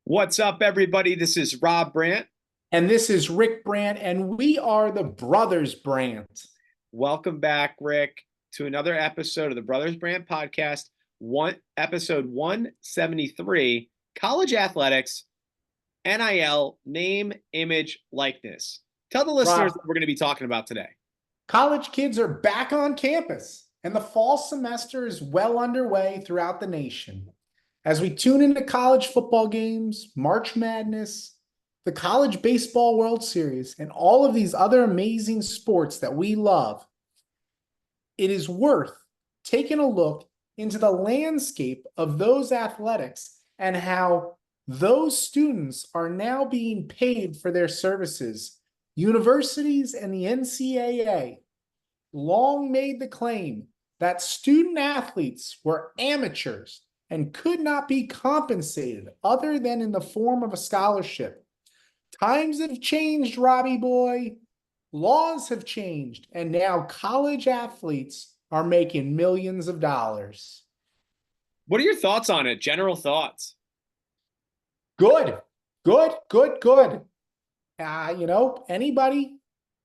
What's up, everybody? This is Rob Brandt. And this is Rick Brandt, and we are the Brothers Brandt. Welcome back, Rick, to another episode of the Brothers Brandt podcast, episode 173, College Athletics, NIL, Name, Image, Likeness. Tell the listeners Rob, what we're going to be talking about today. college kids are back on campus, and the fall semester is well underway throughout the nation. As we tune into college football games, March Madness, the College Baseball World Series, and all of these other amazing sports that we love, it is worth taking a look into the landscape of those athletics and how those students are now being paid for their services. Universities and the NCAA long made the claim that student athletes were amateurs and could not be compensated other than in the form of a scholarship. Times have changed, Robbie boy. Laws have changed, and now college athletes are making millions of dollars. What are your thoughts on it? General thoughts. Good, good, good, good. Anybody,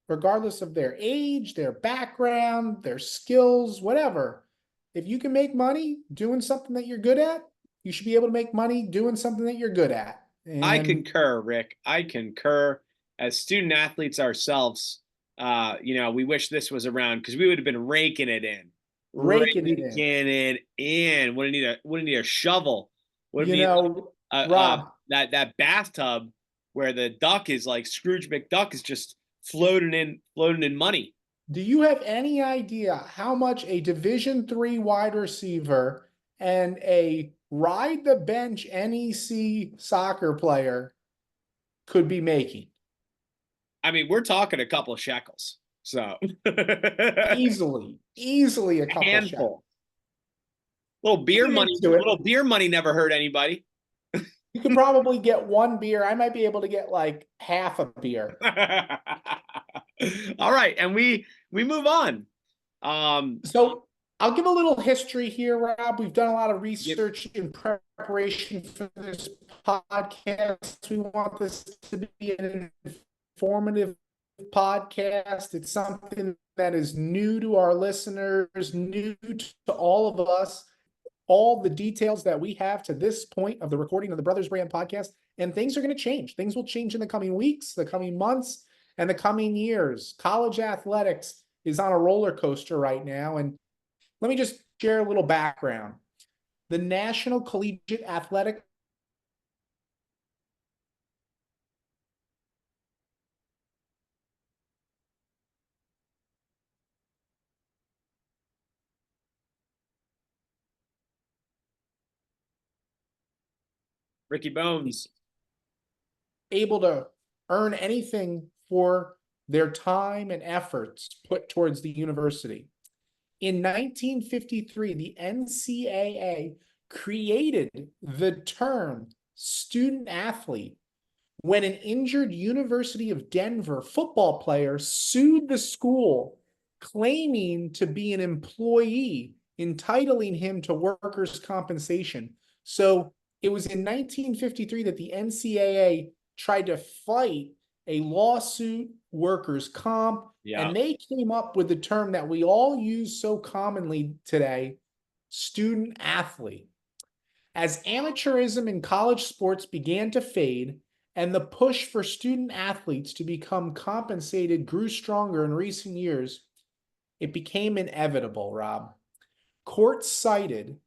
regardless of their age, their background, their skills, whatever, if you can make money doing something that you're good at, you should be able to make money doing something that you're good at. I And concur, Rick. I concur. As student athletes ourselves, we wish this was around because we would have been raking it in. raking it in. It in. Wouldn't need a shovel. Would You need know, uh, Rob, that bathtub where the duck is like Scrooge McDuck is just floating in money. do you have any idea how much a Division III wide receiver and a ride the bench NEC soccer player could be making? I mean, we're talking a couple of shekels, so Easily a couple shots. handful. Little beer Get money. into it. Little beer money never hurt anybody. You could probably get one beer. I might be able to get like half a beer. All right, and we move on. So I'll give a little history here, Rob. We've done a lot of Yep. research in preparation for this podcast. We want this to be an informative podcast. It's something that is new to our listeners, new to all of us. All the details that we have to this point of the recording of the Brothers Brand podcast, and things are going to change. Things will change in the coming weeks, the coming months, and the coming years. College athletics is on a roller coaster right now. And let me just share a little background. The National Collegiate Athletic Ricky Bones. able to earn anything for their time and efforts put towards the university. In 1953, the NCAA created the term student athlete when an injured University of Denver football player sued the school, claiming to be an employee, entitling him to workers' compensation. So it was in 1953 that the NCAA tried to fight a lawsuit, workers' comp, Yeah. and they came up with the term that we all use so commonly today, student athlete. As amateurism in college sports began to fade and the push for student athletes to become compensated grew stronger in recent years, it became inevitable, Rob. Courts cited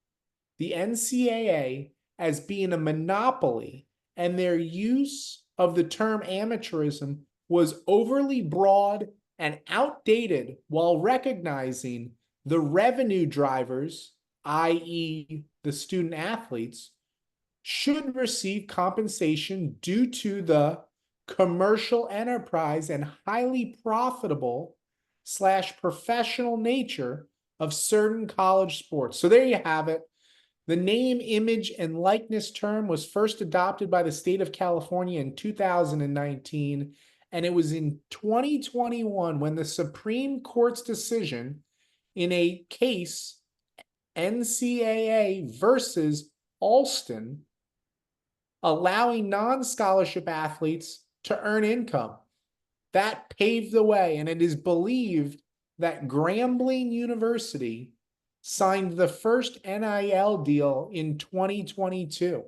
the NCAA as being a monopoly, and their use of the term amateurism was overly broad and outdated while recognizing the revenue drivers, i.e., the student athletes, should receive compensation due to the commercial enterprise and highly profitable / professional nature of certain college sports. So there you have it. The name, image, and likeness term was first adopted by the state of California in 2019, and it was in 2021 when the Supreme Court's decision in a case, NCAA versus Alston, allowing non-scholarship athletes to earn income. That paved the way, and it is believed that Grambling University signed the first NIL deal in 2022.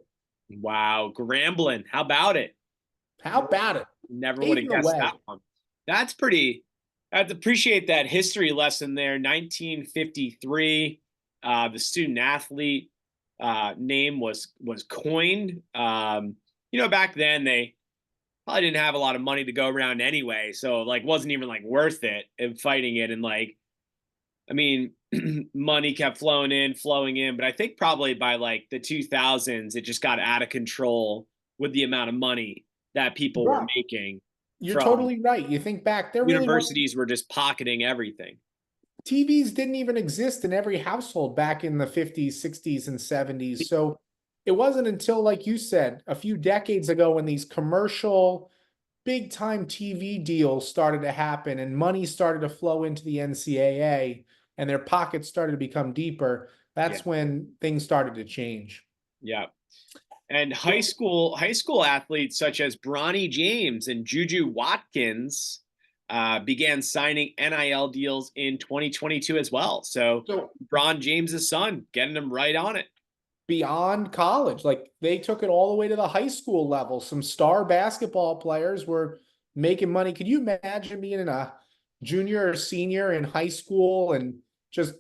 Wow, Grambling. How about it? How about it? Never would have Paving the guessed way. that one. That's pretty. I'd appreciate that history lesson there. 1953, the student athlete name was coined. Back then they probably didn't have a lot of money to go around anyway, so like wasn't even like worth it in fighting it. And like, I mean, money kept flowing in, but I think probably by like the 2000s, it just got out of control with the amount of money that people were Right. making You're from totally right. You think back, there really weren't universities were just pocketing everything. TVs didn't even exist in every household back in the 50s, 60s, and 70s. So it wasn't until, like you said, a few decades ago when these commercial big time TV deals started to happen and money started to flow into the NCAA and their pockets started to become deeper. Yeah. That's when things started to change. Yeah. And high school athletes such as Bronny James and Juju Watkins began signing NIL deals in 2022 as well. So Bron James's son, getting him right on it. Beyond college, like they took it all the way to the high school level. Some star basketball players were making money. Could you imagine being a junior or senior in high school and just,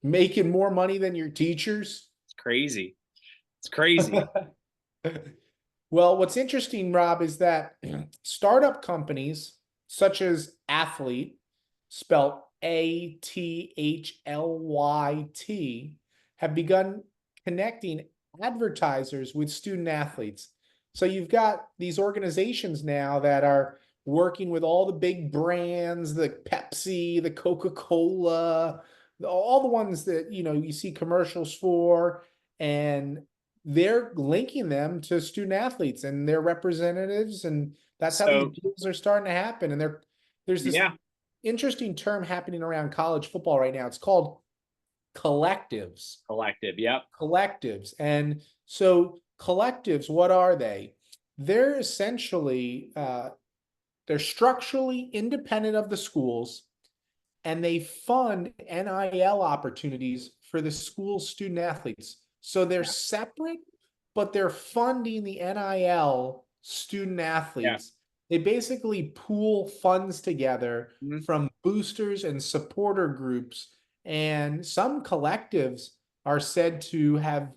making more money than your teachers? It's crazy. It's crazy. Well, what's interesting, Rob, is that startup companies such as Athlete, spelled ATHLYT, have begun connecting advertisers with student athletes. So you've got these organizations now that are working with all the big brands, the Pepsi, the Coca-Cola, all the ones that you see commercials for, and they're linking them to student athletes and their representatives, and that's how these deals are starting to happen. And there's this interesting term happening around college football right now. It's called collectives. Yep. Collectives. And so collectives, what are they? They're essentially they're structurally independent of the schools, and they fund NIL opportunities for the school's student athletes. So they're separate, but they're funding the NIL student athletes. They basically pool funds together from boosters and supporter groups. And some collectives are said to have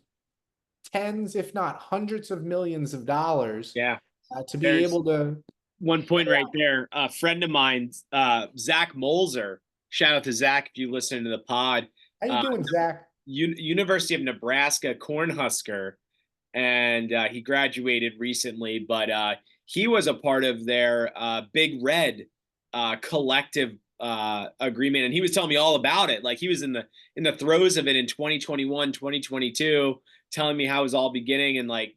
tens, if not hundreds of millions of dollars to be able to. One point right there. A friend of mine, Zach Molzer, shout out to Zach if you listen to the pod. How you doing, Zach? University of Nebraska Cornhusker, and he graduated recently, but he was a part of their Big Red collective agreement, and he was telling me all about it. Like he was in the throes of it in 2021, 2022, telling me how it was all beginning, and like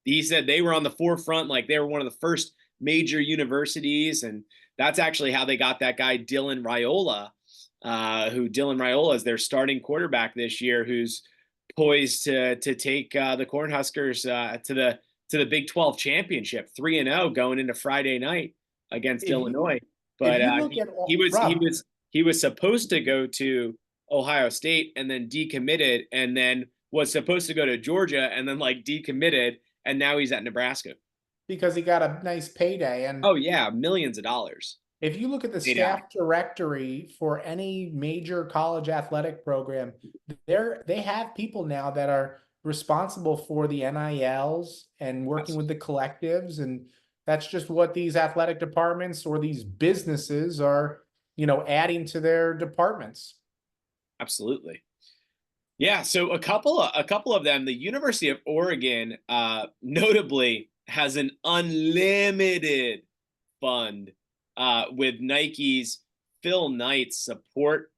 he said they were on the forefront, like they were one of the first major universities, and that's actually how they got that guy Dylan Raiola. Dylan Raiola is their starting quarterback this year, who's poised to take the Cornhuskers to the Big 12 championship, 3-0 going into Friday night against Illinois. But he was supposed to go to Ohio State and then decommitted, and then was supposed to go to Georgia and then like decommitted, and now he's at Nebraska because he got a nice payday. And millions of dollars. If you look at the staff directory for any major college athletic program, they have people now that are responsible for the NILs and working with the collectives. And that's just what these athletic departments or these businesses are, adding to their departments. Absolutely. Yeah. So a couple of them, the University of Oregon, notably has an unlimited fund with Nike's Phil Knight's support.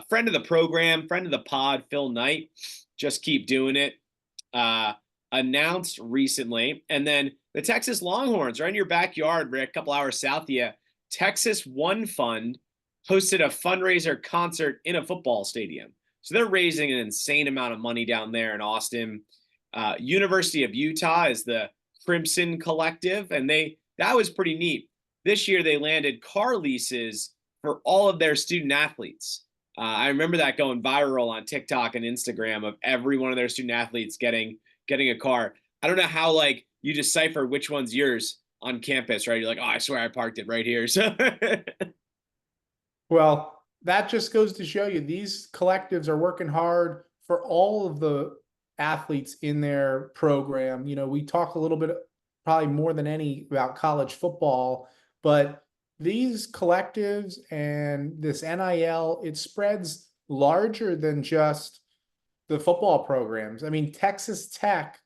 Friend of the program, friend of the pod, Phil Knight, just keep doing it. Announced recently. And then the Texas Longhorns, right in your backyard, Rick, a couple hours south of you, Texas One Fund hosted a fundraiser concert in a football stadium. So they're raising an insane amount of money down there in Austin. University of Utah is the Crimson Collective, and that was pretty neat. This year they landed car leases for all of their student athletes. I remember that going viral on TikTok and Instagram of every one of their student athletes getting a car. I don't know how like you decipher which one's yours on campus, right? You're like, oh, I swear I parked it right here. So Well, that just goes to show you these collectives are working hard for all of the athletes in their program. You know, we talk a little bit, probably more than any, about college football, but these collectives and this NIL, it spreads larger than just the football programs. I mean, Texas Tech,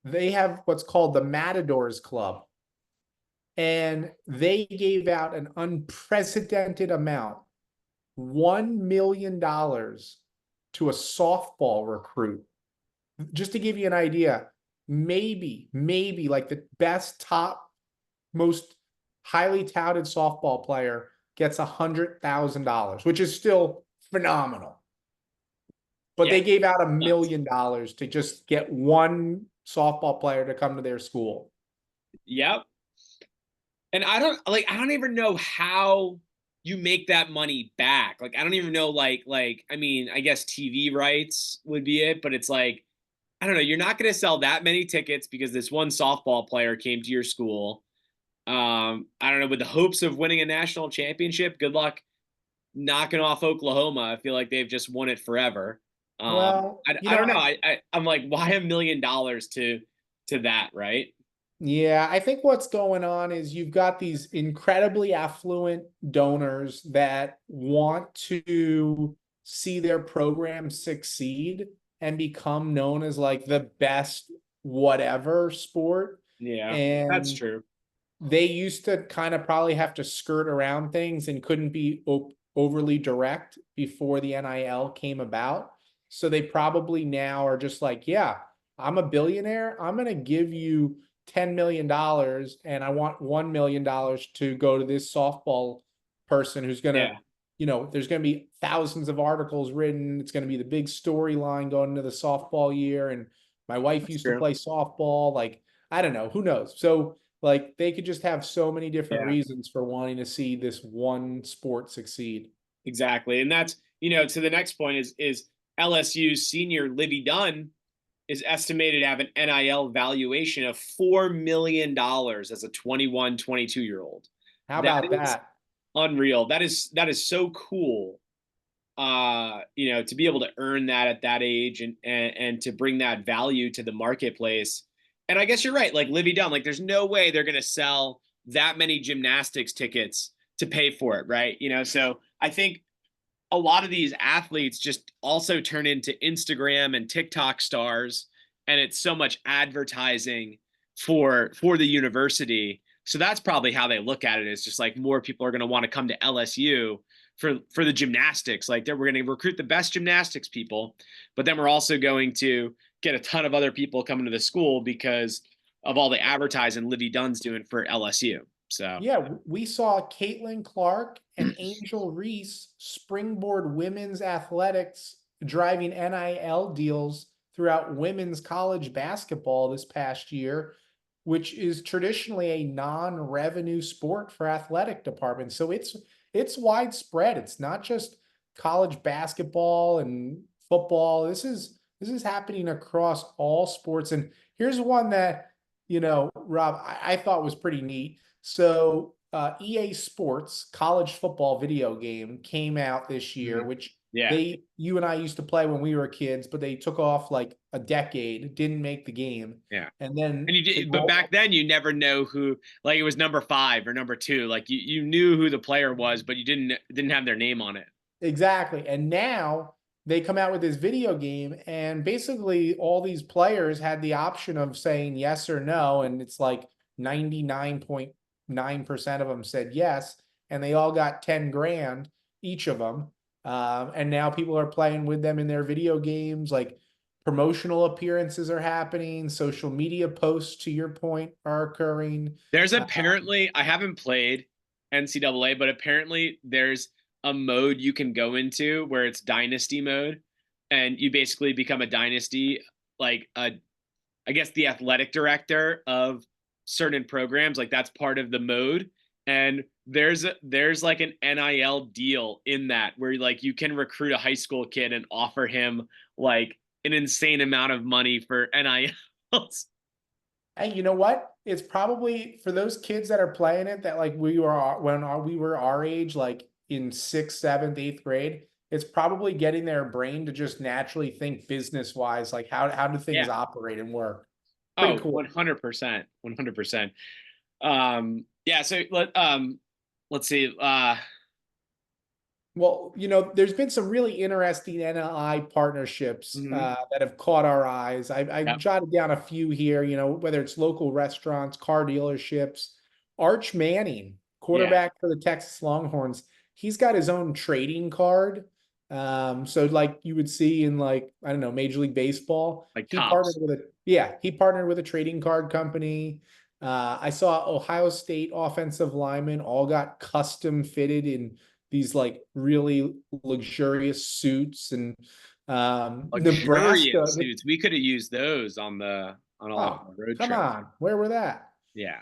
they have what's called the Matadors Club, and they gave out an unprecedented amount, $1 million to a softball recruit. Just to give you an idea, maybe like the best, top, most highly touted softball player gets $100,000, which is still phenomenal. But yeah, they gave out $1 million to just get one softball player to come to their school. yep. And I don't even know how you make that money back. Like I don't even know like I mean, I guess TV rights would be it, but it's like I don't know, you're not going to sell that many tickets because this one softball player came to your school. I don't know, with the hopes of winning a national championship. Good luck knocking off Oklahoma. I feel like they've just won it forever. Well, I don't know. I'm like, why $1 million to that, right? yeah, I think what's going on is you've got these incredibly affluent donors that want to see their program succeed and become known as like the best whatever sport. Yeah, that's And true. they used to kind of probably have to skirt around things and couldn't be overly direct before the NIL came about. So they probably now are just like, yeah, I'm a billionaire. I'm going to give you $10 million and I want $1 million to go to this softball person who's going to, Yeah, there's going to be thousands of articles written. It's going to be the big storyline going into the softball year. And my wife that's used to true. play softball. Like, I don't know, who knows? So, like, they could just have so many different Yeah, reasons for wanting to see this one sport succeed. exactly. And that's, to the next point is LSU's senior Livy Dunn is estimated to have an NIL valuation of $4 million as a 21, 22-year-old. How That about is that? unreal. That is so cool. To be able to earn that at that age and to bring that value to the marketplace. And I guess you're right. Like Livy Dunn, like there's no way they're going to sell that many gymnastics tickets to pay for it, right? So I think a lot of these athletes just also turn into Instagram and TikTok stars, and it's so much advertising for the university. So that's probably how they look at it. Is just like more people are going to want to come to LSU for the gymnastics. Like we're going to recruit the best gymnastics people, but then we're also going to get a ton of other people coming to the school because of all the advertising Livy Dunn's doing for LSU. So Yeah, we saw Caitlin Clark and Angel Reese springboard women's athletics, driving NIL deals throughout women's college basketball this past year, which is traditionally a non-revenue sport for athletic departments. So it's widespread. It's not just college basketball and football. This is happening across all sports. And here's one that, Rob, I thought was pretty neat. So EA Sports college football video game came out this year, which yeah. you and I used to play when we were kids, but they took off like a decade, didn't make the game. Yeah. And then And you did, but back then you never know who, like it was number 5 or number 2. Like you knew who the player was, but you didn't have their name on it. Exactly. And now they come out with this video game, and basically all these players had the option of saying yes or no. And it's like 99.9% of them said yes. And they all got 10 grand, each of them. And now people are playing with them in their video games. Like promotional appearances are happening. Social media posts, to your point, are occurring. There's Uh, apparently, I haven't played NCAA, but apparently there's a mode you can go into where it's dynasty mode, and you basically become a dynasty like I guess the athletic director of certain programs. Like that's part of the mode. And there's like an NIL deal in that where like you can recruit a high school kid and offer him like an insane amount of money for NILs. Hey, you know what? It's probably for those kids that are playing it that like we were we were our age, like in sixth, seventh, eighth grade. It's probably getting their brain to just naturally think business wise, like how do things Yeah. operate and work. Pretty Oh, cool. 100%. 100%. Yeah, so let's see. Well, there's been some really interesting NLI partnerships Mhm. that have caught our eyes. I Yep. jotted down a few here, whether it's local restaurants, car dealerships. Arch Manning, Yeah. quarterback for the Texas Longhorns, he's got his own trading card. So like you would see in like, I don't know, Major League Baseball, Like he partnered tops. with he partnered with a trading card company. I saw Ohio State offensive linemen all got custom fitted in these like really luxurious suits and Nebraska. Luxurious suits. We could have used those on all of Oh, our road come trips. on, where were that? Yeah.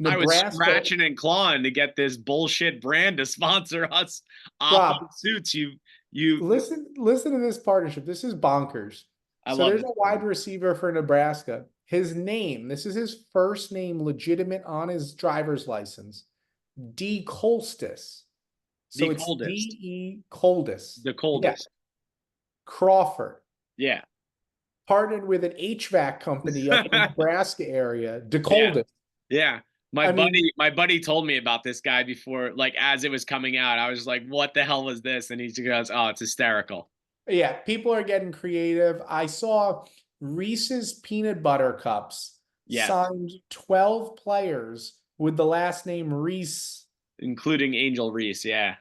I was Nebraska, scratching and clawing to get this bullshit brand to sponsor us off Rob. on suits. You Listen to this partnership. This is bonkers. I So love there's this a brand. wide receiver for Nebraska. His name, this is his first name, legitimate on his driver's license. D. Colstis. So The it's coldest. D.E. Coldis. The Yeah. coldest. Crawford. Yeah. Partnered with an HVAC company up in the Nebraska area, Yeah. DeColdis. Yeah. I mean, My buddy told me about this guy before, like as it was coming out. I was like, what the hell was this? And he goes, oh, it's hysterical. yeah, people are getting creative. I saw Reese's Peanut Butter Cups Yes. signed 12 players with the last name Reese. Including Angel Reese. Yeah.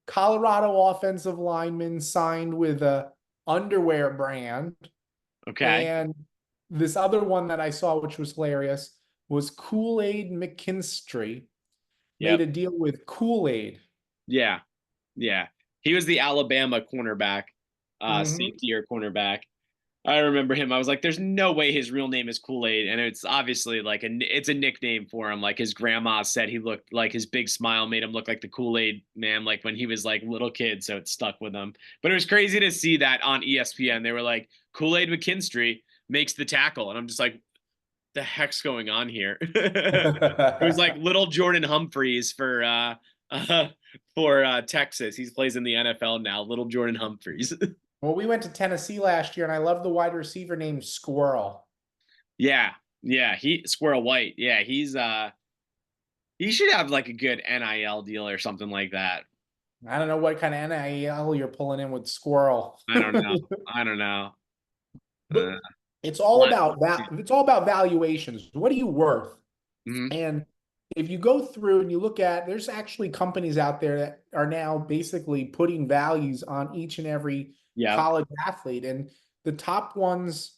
Colorado offensive lineman signed with a underwear brand. Okay. And this other one that I saw, which was hilarious, was Kool-Aid McKinstry made Yep. a deal with Kool-Aid. Yeah. Yeah. He was the Alabama cornerback, Mhm. safety or cornerback. I remember him. I was like, "There's no way his real name is Kool Aid," and it's obviously like it's a nickname for him. Like his grandma said, he looked like his big smile made him look like the Kool Aid man, like when he was like little kid. So it stuck with him. But it was crazy to see that on ESPN. They were like, "Kool Aid McKinstry makes the tackle," and I'm just like, "The heck's going on here?" It was like little Jordan Humphreys uh for Texas. He plays in the NFL now. Little Jordan Humphreys. Well, we went to Tennessee last year, and I love the wide receiver named Squirrel. Yeah, yeah, he Squirrel White. Yeah, he should have like a good NIL deal or something like that. I don't know what kind of NIL you're pulling in with Squirrel. I don't know. I don't know. But Uh, it's all what? about that. It's all about valuations. What are you worth? Mm-hmm. And if you go through and you look at, there's actually companies out there that are now basically putting values on each and every Yeah, college athlete. And the top ones,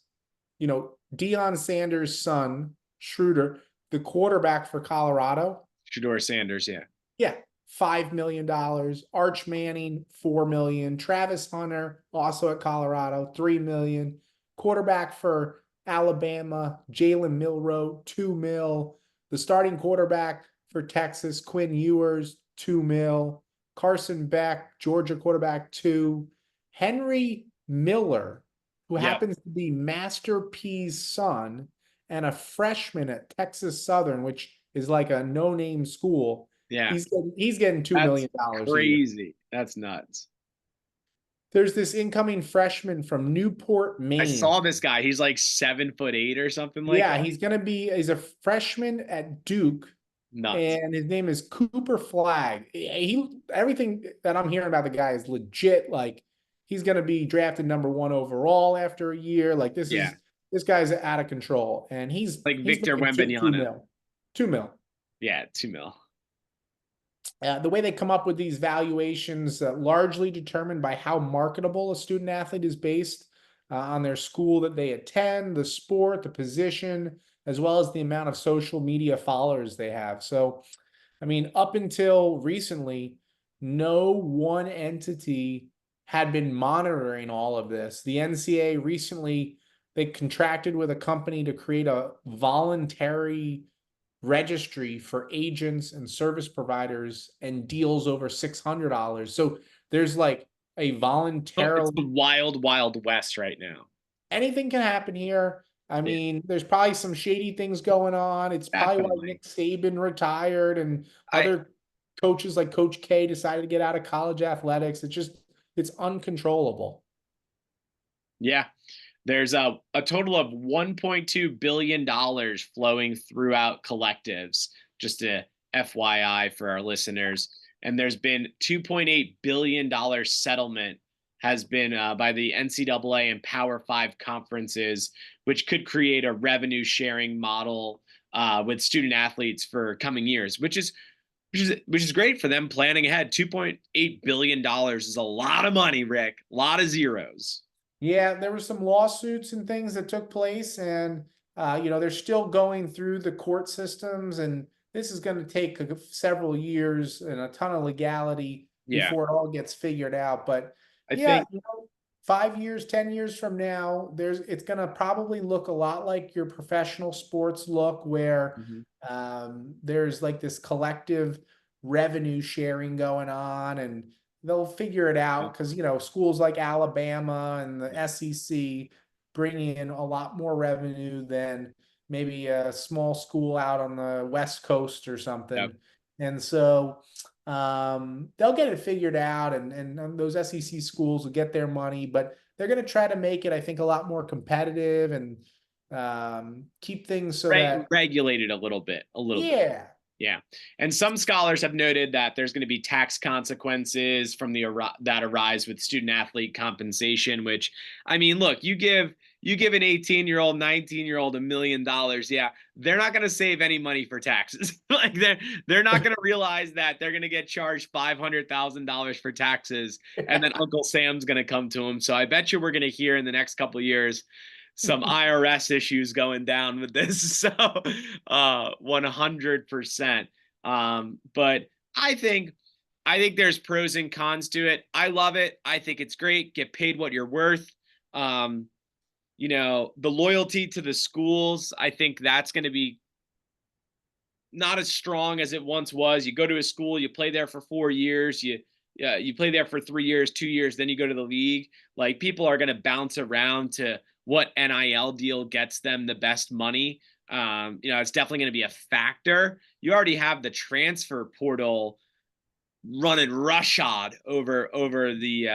Deion Sanders' son, Schroeder, the quarterback for Colorado. Shador Sanders. Yeah, Yeah, $5 million. Arch Manning, $4 million. Travis Hunter, also at Colorado, $3 million. Quarterback for Alabama, Jalen Milroe, $2 million. The starting quarterback for Texas, Quinn Ewers, $2 million. Carson Beck, Georgia quarterback, $2 million. Henry Miller, who yeah, happens to be Master P's son and a freshman at Texas Southern, which is like a no-name school. yeah. He's getting $2 That's million dollars a year. crazy. That's nuts. There's this incoming freshman from Newport, I Maine. saw this guy. He's like 7'8" or something like Yeah, that. he's a freshman at Duke, Nuts. and his name is Cooper Flagg. Everything that I'm hearing about the guy is legit. Like he's gonna be drafted number 1 overall after a year. Like Yeah, this guy's out of control, and like he's Victor making two Wembanyama. mil, 2 mil. Yeah, 2 mil. The way they come up with these valuations largely determined by how marketable a student athlete is based on their school that they attend, the sport, the position, as well as the amount of social media followers they have. So, I mean, up until recently, no one entity had been monitoring all of this. The NCAA recently they contracted with a company to create a voluntary registry for agents and service providers and deals over $600. So there's like a Oh, it's voluntarily, the wild, wild west right now. anything can happen here. I Yeah, mean, there's probably some shady things going on. It's probably why definitely. Nick Saban retired and I other coaches like Coach K decided to get out of college athletics. It's uncontrollable. Yeah. There's a total of $1.2 billion flowing throughout collectives, just a FYI for our listeners. And there's been $2.8 billion settlement has been by the NCAA and Power Five conferences, which could create a revenue sharing model with student athletes for coming years, which is great for them planning ahead. $2.8 billion is a lot of money, Rick. A lot of zeros. Yeah, there were some lawsuits and things that took place, and they're still going through the court systems, and this is going to take several years and a ton of legality Yeah. before it all gets figured out. But I yeah, think 5 years, 10 years from now, it's going to probably look a lot like your professional sports look, where Mhm. there's like this collective revenue sharing going on, and they'll figure it Yeah. out because schools like Alabama and the SEC bring in a lot more revenue than maybe a small school out on the West Coast or Yep. something. And so they'll get it figured out, and those SEC schools will get their money, but they're going to try to make it, I think, a lot more competitive and keep things so that, Regulated a little bit, a little bit. yeah. Yeah. And some scholars have noted that there's going to be tax consequences from that arise with student athlete compensation, which, I mean, look, you give an 18-year-old, 19-year-old $1 million, yeah, they're not going to save any money for taxes. Like they're not going to realize that they're going to get charged $500,000 for taxes, and then Uncle Sam's going to come to them. So I bet you we're going to hear in the next couple of years some IRS issues going down with this. So 100%. But I think there's pros and cons to it. I love it. I think it's great. Get paid what you're worth. Um, the loyalty to the schools, I think that's going to be not as strong as it once was. You go to a school, you play there for 4 years, you play there for 3 years, 2 years, then you go to the league. Like, people are going to bounce around to what NIL deal gets them the best money. It's definitely going to be a factor. You already have the transfer portal running roughshod over the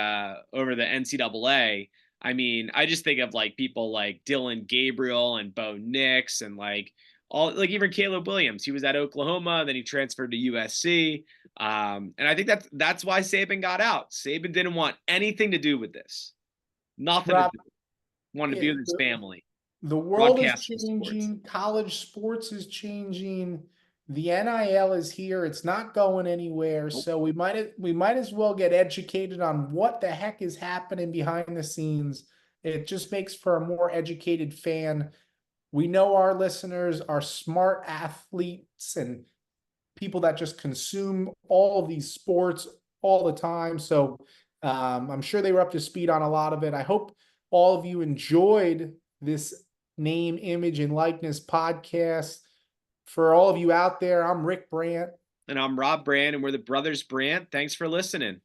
NCAA. I mean, I just think of like people like Dylan Gabriel and Bo Nix and like even Caleb Williams. He was at Oklahoma, then he transferred to USC. And I think that's why Saban got out. Saban didn't want anything to do with this. Nothing to Rob, do. Wanted to be with his family. the world is Broadcast the sports. changing. College sports is changing. The NIL is here. It's not going anywhere. Nope. So we might as well get educated on what the heck is happening behind the scenes. It just makes for a more educated fan. We know our listeners are smart athletes and people that just consume all of these sports all the time. So I'm sure they were up to speed on a lot of it. I hope all of you enjoyed this name, image, and likeness podcast. For all of you out there, I'm Rick Brandt. And I'm Rob Brand, and we're the Brothers Brandt. Thanks for listening.